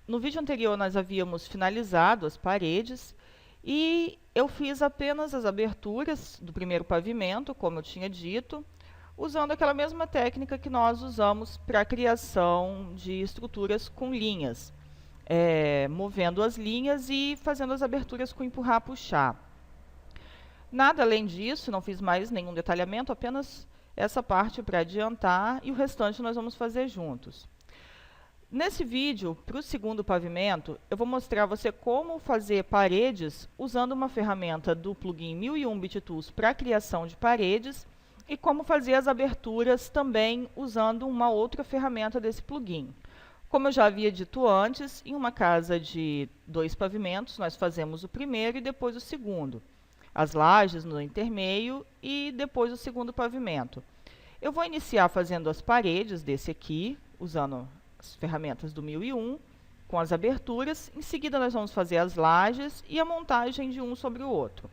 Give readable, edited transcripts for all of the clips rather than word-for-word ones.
No vídeo anterior, nós havíamos finalizado as paredes e eu fiz apenas as aberturas do primeiro pavimento, como eu tinha dito, usando aquela mesma técnica que nós usamos para a criação de estruturas com linhas, movendo as linhas e fazendo as aberturas com empurrar, puxar. Nada além disso, não fiz mais nenhum detalhamento, apenas essa parte para adiantar e o restante nós vamos fazer juntos. Nesse vídeo, para o segundo pavimento, eu vou mostrar a você como fazer paredes usando uma ferramenta do plugin 1001 BitTools para a criação de paredes e como fazer as aberturas também usando uma outra ferramenta desse plugin. Como eu já havia dito antes, em uma casa de 2 pavimentos, nós fazemos o primeiro e depois o segundo. As lajes no intermeio e depois o segundo pavimento. Eu vou iniciar fazendo as paredes desse aqui, usando as ferramentas do 1001, com as aberturas. Em seguida, nós vamos fazer as lajes e a montagem de um sobre o outro.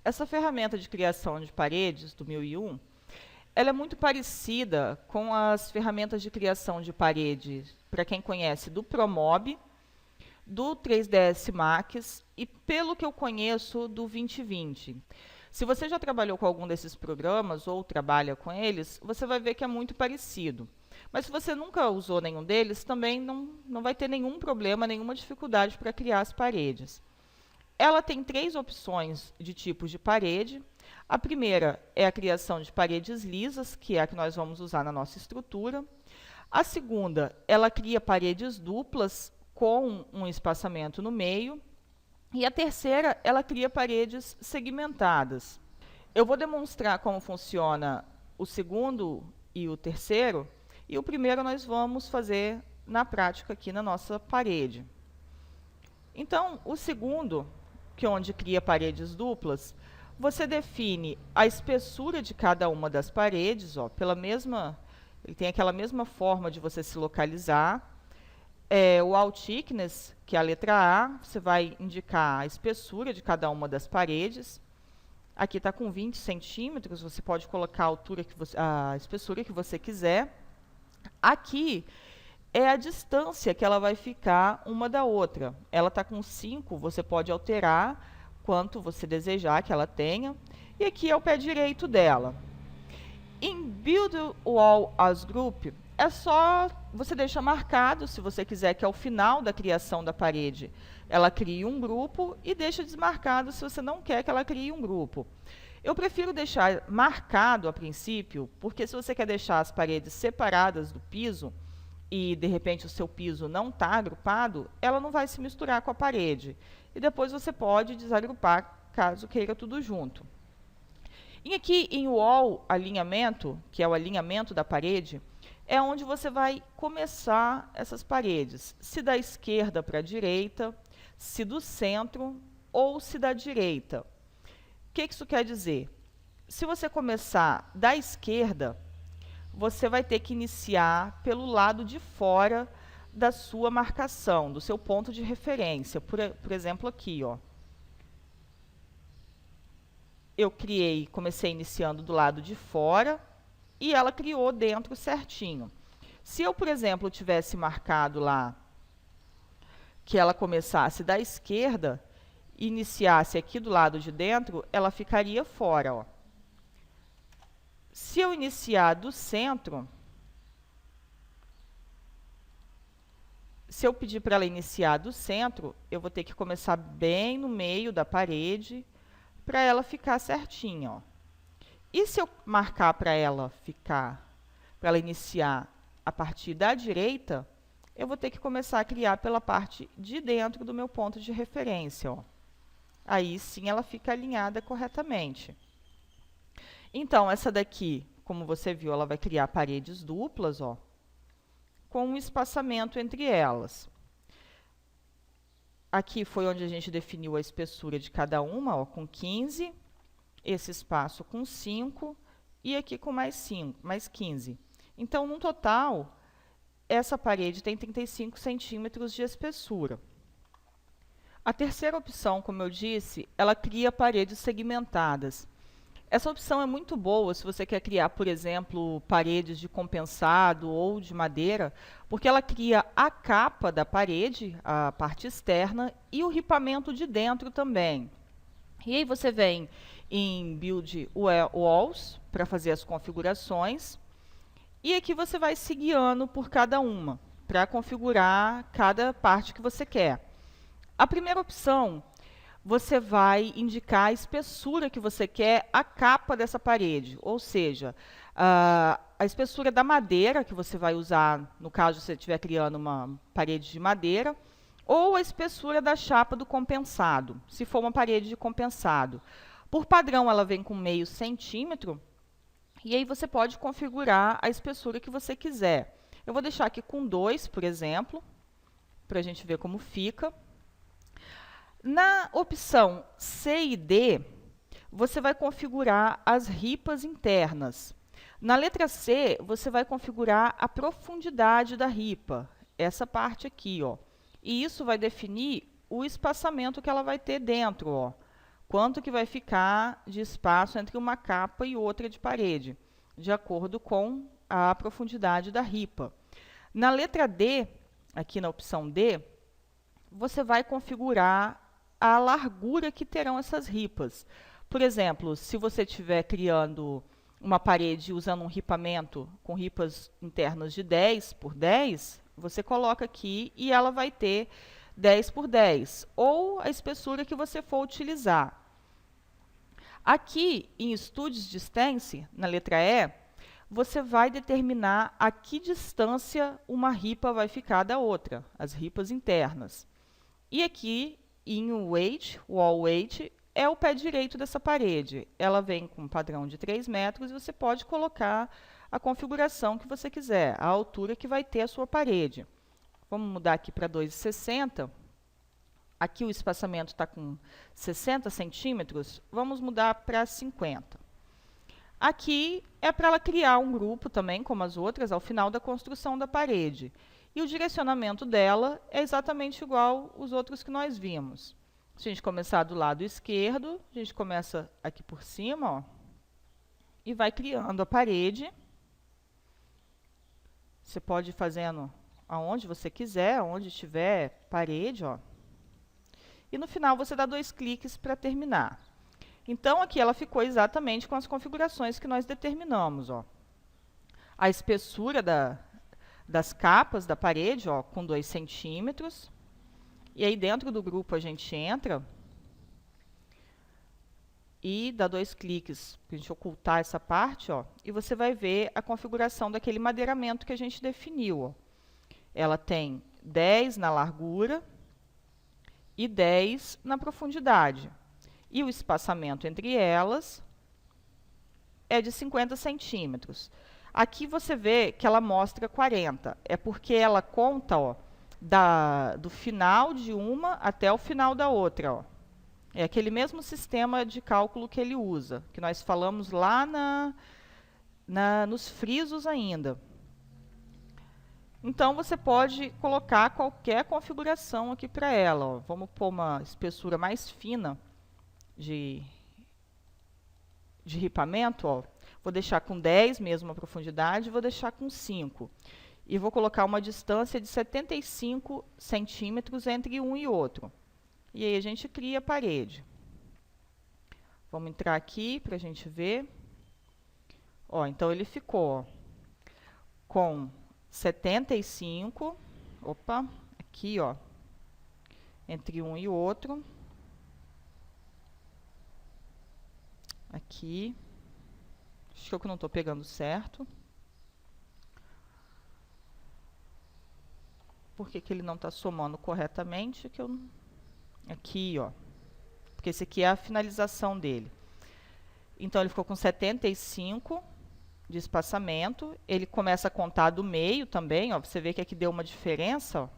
Essa ferramenta de criação de paredes do 1001, ela é muito parecida com as ferramentas de criação de paredes, para quem conhece, do Promob, do 3ds Max e, pelo que eu conheço, do 2020. Se você já trabalhou com algum desses programas ou trabalha com eles, você vai ver que é muito parecido. Mas se você nunca usou nenhum deles, também não vai ter nenhum problema, nenhuma dificuldade para criar as paredes. Ela tem 3 opções de tipos de parede. A primeira é a criação de paredes lisas, que é a que nós vamos usar na nossa estrutura. A segunda, ela cria paredes duplas com um espaçamento no meio. E a terceira, ela cria paredes segmentadas. Eu vou demonstrar como funciona o segundo e o terceiro, e o primeiro nós vamos fazer na prática aqui na nossa parede. Então, o segundo, que é onde cria paredes duplas, você define a espessura de cada uma das paredes, ele tem aquela mesma forma de você se localizar. O All Thickness, que é a letra A, você vai indicar a espessura de cada uma das paredes. Aqui está com 20 centímetros, você pode colocar a espessura que você quiser. Aqui é a distância que ela vai ficar uma da outra. Ela está com 5, você pode alterar quanto você desejar que ela tenha. E aqui é o pé direito dela. Em Build Wall as Group, é só você deixar marcado, se você quiser que ao final da criação da parede ela crie um grupo, e deixa desmarcado se você não quer que ela crie um grupo. Eu prefiro deixar marcado a princípio, porque se você quer deixar as paredes separadas do piso, e de repente o seu piso não está agrupado, ela não vai se misturar com a parede. E depois você pode desagrupar, caso queira tudo junto. E aqui em Wall Alinhamento, que é o alinhamento da parede, é onde você vai começar essas paredes. Se da esquerda para a direita, se do centro ou se da direita. O que isso quer dizer? Se você começar da esquerda, você vai ter que iniciar pelo lado de fora da sua marcação, do seu ponto de referência. Por exemplo, aqui, ó. Eu comecei iniciando do lado de fora e ela criou dentro certinho. Se eu, por exemplo, tivesse marcado lá que ela começasse da esquerda e iniciasse aqui do lado de dentro, ela ficaria fora, ó. Se eu iniciar do centro, se eu pedir para ela iniciar do centro, eu vou ter que começar bem no meio da parede para ela ficar certinha, ó. E se eu marcar para ela iniciar a partir da direita, eu vou ter que começar a criar pela parte de dentro do meu ponto de referência, ó. Aí sim ela fica alinhada corretamente. Então, essa daqui, como você viu, ela vai criar paredes duplas, ó, com um espaçamento entre elas. Aqui foi onde a gente definiu a espessura de cada uma, ó, com 15, esse espaço com 5 e aqui com mais 5, mais 15. Então, no total, essa parede tem 35 centímetros de espessura. A terceira opção, como eu disse, ela cria paredes segmentadas. Essa opção é muito boa se você quer criar, por exemplo, paredes de compensado ou de madeira, porque ela cria a capa da parede, a parte externa, e o ripamento de dentro também. E aí você vem em Build Walls para fazer as configurações, e aqui você vai se guiando por cada uma, para configurar cada parte que você quer. A primeira opção, você vai indicar a espessura que você quer a capa dessa parede, ou seja, a espessura da madeira que você vai usar, no caso você estiver criando uma parede de madeira, ou a espessura da chapa do compensado, se for uma parede de compensado. Por padrão, ela vem com meio centímetro, e aí você pode configurar a espessura que você quiser. Eu vou deixar aqui com 2, por exemplo, para a gente ver como fica. Na opção C e D, você vai configurar as ripas internas. Na letra C, você vai configurar a profundidade da ripa, essa parte aqui, ó. E isso vai definir o espaçamento que ela vai ter dentro, ó. Quanto que vai ficar de espaço entre uma capa e outra de parede, de acordo com a profundidade da ripa. Na letra D, aqui na opção D, você vai configurar a largura que terão essas ripas. Por exemplo, se você estiver criando uma parede usando um ripamento com ripas internas de 10 por 10, você coloca aqui e ela vai ter 10 por 10, ou a espessura que você for utilizar. Aqui, em Studios Distance, na letra E, você vai determinar a que distância uma ripa vai ficar da outra, as ripas internas. E aqui, em Wall Weight, é o pé direito dessa parede. Ela vem com um padrão de 3 metros e você pode colocar a configuração que você quiser, a altura que vai ter a sua parede. Vamos mudar aqui para 2,60. Aqui o espaçamento está com 60 centímetros, vamos mudar para 50. Aqui é para ela criar um grupo também, como as outras, ao final da construção da parede. E o direcionamento dela é exatamente igual aos outros que nós vimos. Se a gente começar do lado esquerdo, a gente começa aqui por cima, ó, e vai criando a parede. Você pode ir fazendo aonde você quiser, onde tiver parede, ó. E no final você dá 2 cliques para terminar. Então, aqui ela ficou exatamente com as configurações que nós determinamos, ó. A espessura das capas da parede, ó, com 2 centímetros. E aí, dentro do grupo, a gente entra e dá 2 cliques para a gente ocultar essa parte, ó, e você vai ver a configuração daquele madeiramento que a gente definiu, ó. Ela tem 10 na largura e 10 na profundidade. E o espaçamento entre elas é de 50 centímetros. Aqui você vê que ela mostra 40. É porque ela conta, ó, do final de uma até o final da outra. Ó. É aquele mesmo sistema de cálculo que ele usa, que nós falamos lá nos frisos ainda. Então, você pode colocar qualquer configuração aqui para ela. Ó. Vamos pôr uma espessura mais fina de ripamento. Ó. Vou deixar com 10 mesmo a profundidade, vou deixar com 5. E vou colocar uma distância de 75 centímetros entre um e outro. E aí a gente cria a parede. Vamos entrar aqui para a gente ver. Ó, então ele ficou, ó, com 75, opa, aqui, ó, entre um e outro. Aqui. Acho que eu não estou pegando certo. Por que ele não está somando corretamente? Aqui, ó. Porque esse aqui é a finalização dele. Então, ele ficou com 75 de espaçamento. Ele começa a contar do meio também, ó. Você vê que aqui deu uma diferença, ó,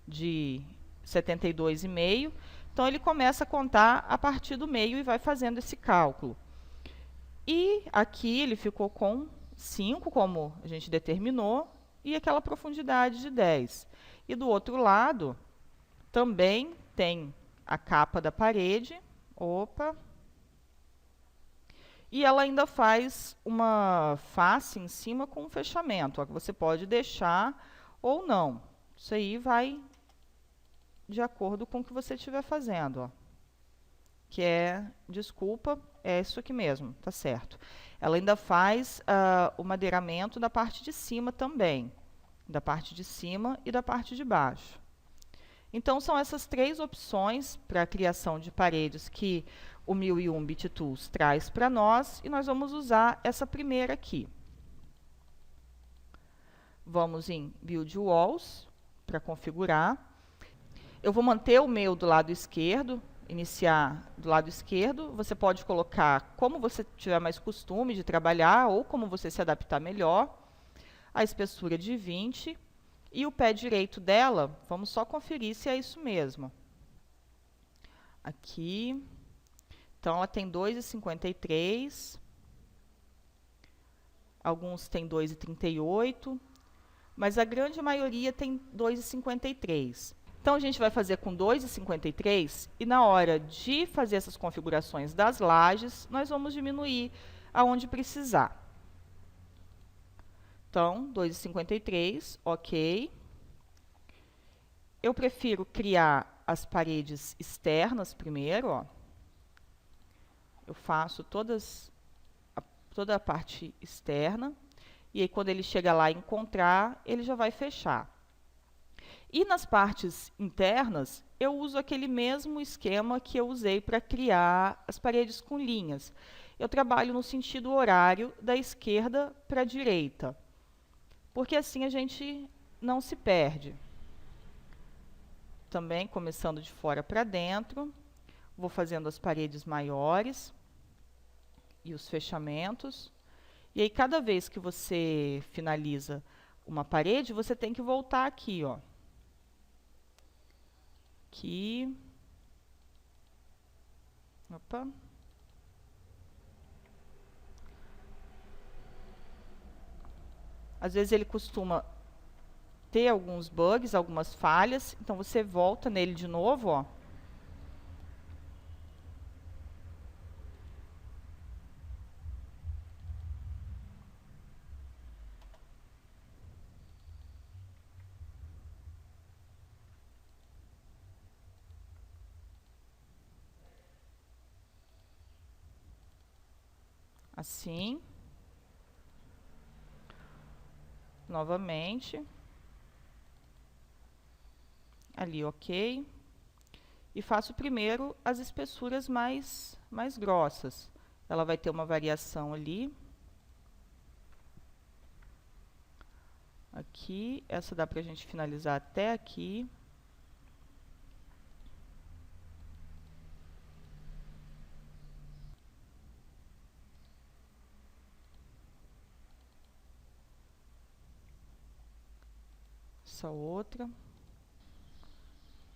de 72,5. Então, ele começa a contar a partir do meio e vai fazendo esse cálculo. E aqui ele ficou com 5, como a gente determinou, e aquela profundidade de 10. E do outro lado, também tem a capa da parede. Opa! E ela ainda faz uma face em cima com um fechamento, ó, que você pode deixar ou não. Isso aí vai de acordo com o que você estiver fazendo, ó. Que é, desculpa, é isso aqui mesmo, tá certo. Ela ainda faz o madeiramento da parte de cima também, da parte de cima e da parte de baixo. Então, são essas três opções para a criação de paredes que o 1001 Bit Tools traz para nós, e nós vamos usar essa primeira aqui. Vamos em Build Walls para configurar. Eu vou manter o meu do lado esquerdo, iniciar do lado esquerdo. Você pode colocar como você tiver mais costume de trabalhar ou como você se adaptar melhor. A espessura de 20. E o pé direito dela, vamos só conferir se é isso mesmo. Aqui. Então, ela tem 2,53. Alguns têm 2,38. Mas a grande maioria tem 2,53. Então, a gente vai fazer com 2,53 e na hora de fazer essas configurações das lajes, nós vamos diminuir aonde precisar. Então, 2,53, ok. Eu prefiro criar as paredes externas primeiro, ó. Eu faço toda a parte externa, e aí quando ele chega lá e encontrar, ele já vai fechar. E nas partes internas, eu uso aquele mesmo esquema que eu usei para criar as paredes com linhas. Eu trabalho no sentido horário, da esquerda para a direita, porque assim a gente não se perde. Também começando de fora para dentro, vou fazendo as paredes maiores e os fechamentos. E aí, cada vez que você finaliza uma parede, você tem que voltar aqui, ó. Aqui. Opa. Às vezes ele costuma ter alguns bugs, algumas falhas, então você volta nele de novo, ó. Assim. Novamente. Ali, ok. E faço primeiro as espessuras mais grossas. Ela vai ter uma variação ali. Aqui, essa dá pra gente finalizar até aqui. Essa outra.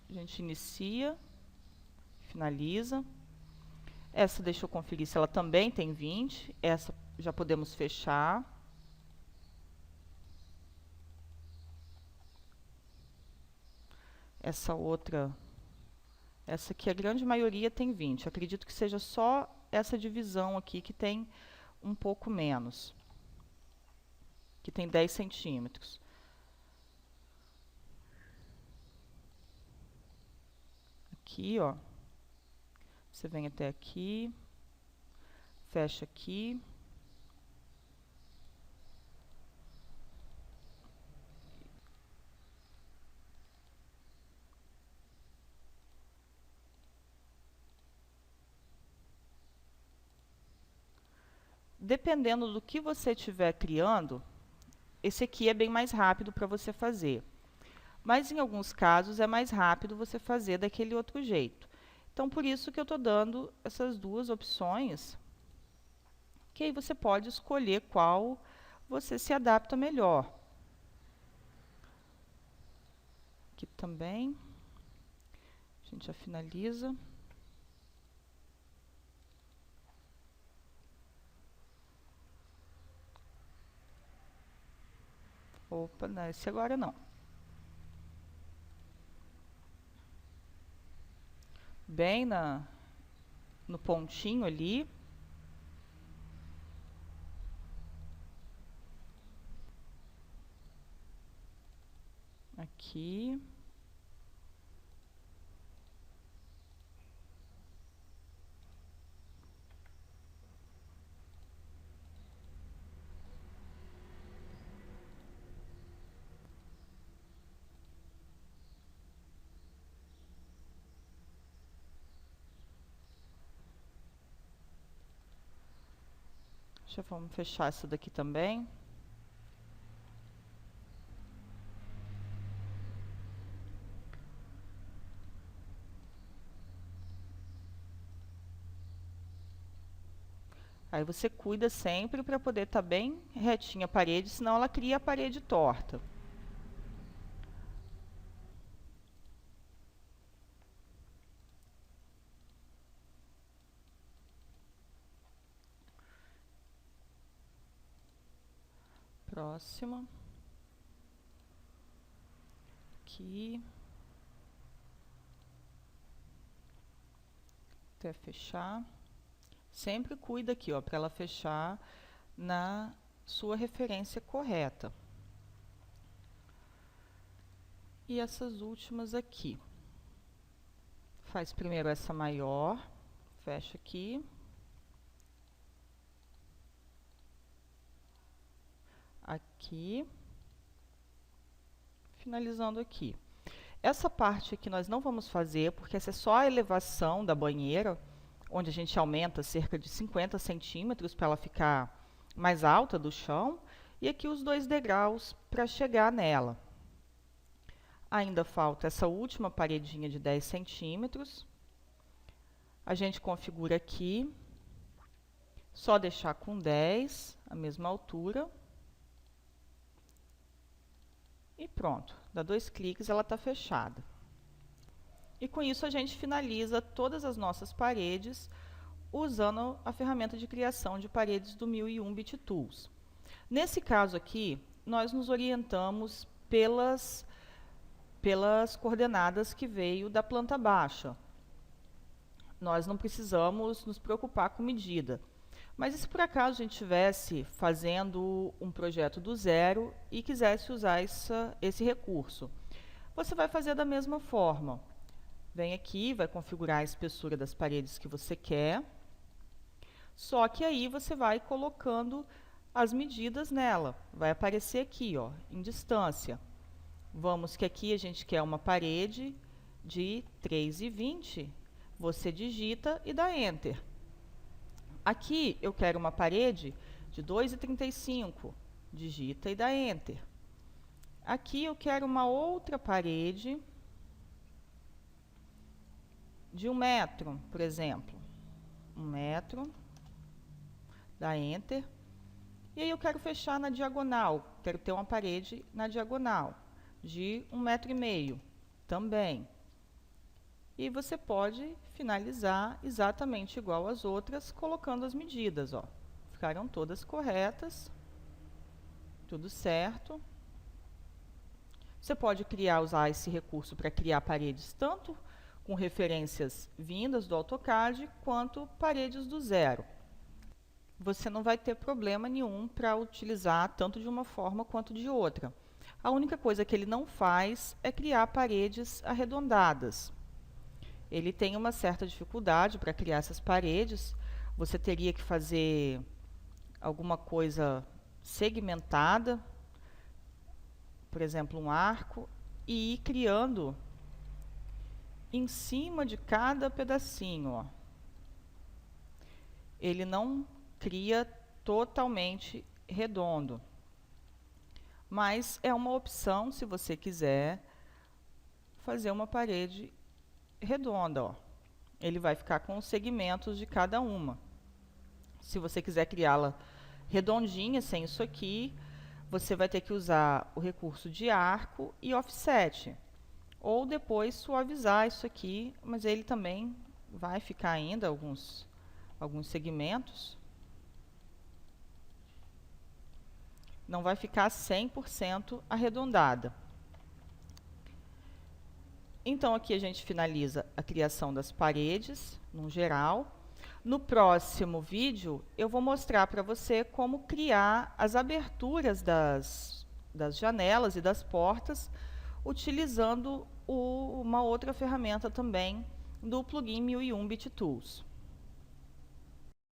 A gente inicia, finaliza. Essa deixa eu conferir se ela também tem 20. Essa já podemos fechar. Essa outra, essa aqui a grande maioria tem 20. Acredito que seja só essa divisão aqui que tem um pouco menos, que tem 10 centímetros. Aqui, ó, você vem até aqui, fecha aqui. Dependendo do que você estiver criando, esse aqui é bem mais rápido para você fazer. Mas em alguns casos é mais rápido você fazer daquele outro jeito. Então, por isso que eu estou dando essas duas opções, que aí você pode escolher qual você se adapta melhor. Aqui também, a gente já finaliza. Opa, não, esse agora não. Bem no pontinho ali. aqui. Já vamos fechar essa daqui também. Aí você cuida sempre para poder estar bem retinha a parede, senão ela cria a parede torta. Próxima. Aqui. Até fechar. Sempre cuida aqui, ó, para ela fechar na sua referência correta. E essas últimas aqui. Faz primeiro essa maior, fecha aqui. Aqui. Finalizando aqui. Essa parte aqui nós não vamos fazer, porque essa é só a elevação da banheira, onde a gente aumenta cerca de 50 centímetros para ela ficar mais alta do chão, e aqui os 2 degraus para chegar nela. Ainda falta essa última paredinha de 10 centímetros. A gente configura aqui, só deixar com 10, a mesma altura. E pronto, dá 2 cliques, ela está fechada. E com isso a gente finaliza todas as nossas paredes usando a ferramenta de criação de paredes do 1001 Bit Tools. Nesse caso aqui, nós nos orientamos pelas coordenadas que veio da planta baixa. Nós não precisamos nos preocupar com medida. Mas e se por acaso a gente estivesse fazendo um projeto do zero e quisesse usar esse recurso? Você vai fazer da mesma forma. Vem aqui, vai configurar a espessura das paredes que você quer. Só que aí você vai colocando as medidas nela. Vai aparecer aqui, ó, em distância. Vamos que aqui a gente quer uma parede de 3,20. Você digita e dá Enter. Aqui eu quero uma parede de 2,35. Digita e dá Enter. Aqui eu quero uma outra parede de 1 metro, por exemplo. 1 metro. Dá Enter. E aí eu quero fechar na diagonal. Quero ter uma parede na diagonal de 1,5 metro também. E você pode finalizar exatamente igual às outras, colocando as medidas, ó. Ficaram todas corretas. Tudo certo. Você pode usar esse recurso para criar paredes tanto com referências vindas do AutoCAD, quanto paredes do zero. Você não vai ter problema nenhum para utilizar tanto de uma forma quanto de outra. A única coisa que ele não faz é criar paredes arredondadas. Ele tem uma certa dificuldade para criar essas paredes. Você teria que fazer alguma coisa segmentada, por exemplo, um arco, e ir criando em cima de cada pedacinho, ó. Ele não cria totalmente redondo, mas é uma opção se você quiser fazer uma parede redonda, ó. Ele vai ficar com os segmentos de cada uma. Se você quiser criá-la redondinha, sem isso aqui, você vai ter que usar o recurso de arco e offset. Ou depois suavizar isso aqui, mas ele também vai ficar ainda alguns segmentos. Não vai ficar 100% arredondada. Então, aqui a gente finaliza a criação das paredes, no geral. No próximo vídeo, eu vou mostrar para você como criar as aberturas das janelas e das portas, utilizando uma outra ferramenta também do plugin 1001 BitTools.